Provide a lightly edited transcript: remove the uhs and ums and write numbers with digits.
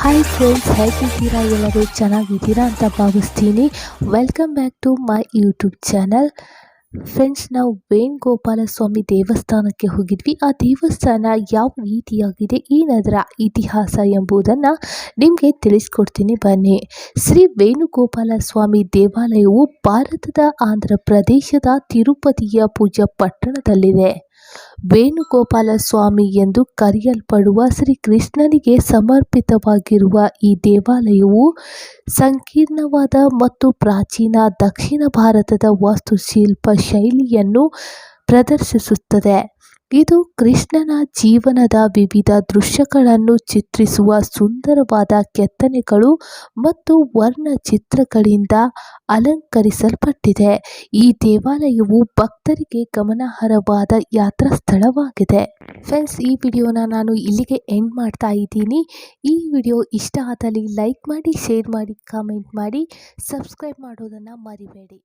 Hi friends, ಹೇಗಿದ್ದೀರಾ? ಎಲ್ಲರೂ ಚೆನ್ನಾಗಿದ್ದೀರಾ ಅಂತ ಭಾವಿಸ್ತೀನಿ. Welcome back to my YouTube channel. Friends, ನಾವು ವೇಣುಗೋಪಾಲ ಸ್ವಾಮಿ ದೇವಸ್ಥಾನಕ್ಕೆ ಹೋಗಿದ್ವಿ. ಆ ದೇವಸ್ಥಾನ ಯಾವ ರೀತಿಯಾಗಿದೆ, ಏನದರ ಇತಿಹಾಸ ಎಂಬುದನ್ನು ನಿಮಗೆ ತಿಳಿಸ್ಕೊಡ್ತೀನಿ ಬನ್ನಿ. ಶ್ರೀ ವೇಣುಗೋಪಾಲ ಸ್ವಾಮಿ ದೇವಾಲಯವು ಭಾರತದ ಆಂಧ್ರ ಪ್ರದೇಶದ ತಿರುಪತಿಯ ಪೂಜ್ಯ ಪಟ್ಟಣದಲ್ಲಿದೆ. ವೇಣುಗೋಪಾಲ ಸ್ವಾಮಿ ಎಂದು ಕರೆಯಲ್ಪಡುವ ಶ್ರೀ ಕೃಷ್ಣನಿಗೆ ಸಮರ್ಪಿತವಾಗಿರುವ ಈ ದೇವಾಲಯವು ಸಂಕೀರ್ಣವಾದ ಮತ್ತು ಪ್ರಾಚೀನ ದಕ್ಷಿಣ ಭಾರತದ ವಾಸ್ತುಶಿಲ್ಪ ಶೈಲಿಯನ್ನು ಪ್ರದರ್ಶಿಸುತ್ತದೆ. ಇದು ಕೃಷ್ಣನ ಜೀವನದ ವಿವಿಧ ದೃಶ್ಯಗಳನ್ನು ಚಿತ್ರಿಸುವ ಸುಂದರವಾದ ಕೆತ್ತನೆಗಳು ಮತ್ತು ವರ್ಣಚಿತ್ರಗಳಿಂದ ಅಲಂಕರಿಸಲ್ಪಟ್ಟಿದೆ. ಈ ದೇವಾಲಯವು ಭಕ್ತರಿಗೆ ಗಮನಾರ್ಹವಾದ ಯಾತ್ರಾ ಸ್ಥಳವಾಗಿದೆ. ಫ್ರೆಂಡ್ಸ್, ಈ ವಿಡಿಯೋನ ನಾನು ಇಲ್ಲಿಗೆ ಎಂಡ್ ಮಾಡ್ತಾ ಇದ್ದೀನಿ. ಈ ವಿಡಿಯೋ ಇಷ್ಟ ಆದಲ್ಲಿ ಲೈಕ್ ಮಾಡಿ, ಶೇರ್ ಮಾಡಿ, ಕಾಮೆಂಟ್ ಮಾಡಿ, ಸಬ್ಸ್ಕ್ರೈಬ್ ಮಾಡೋದನ್ನು ಮರಿಬೇಡಿ.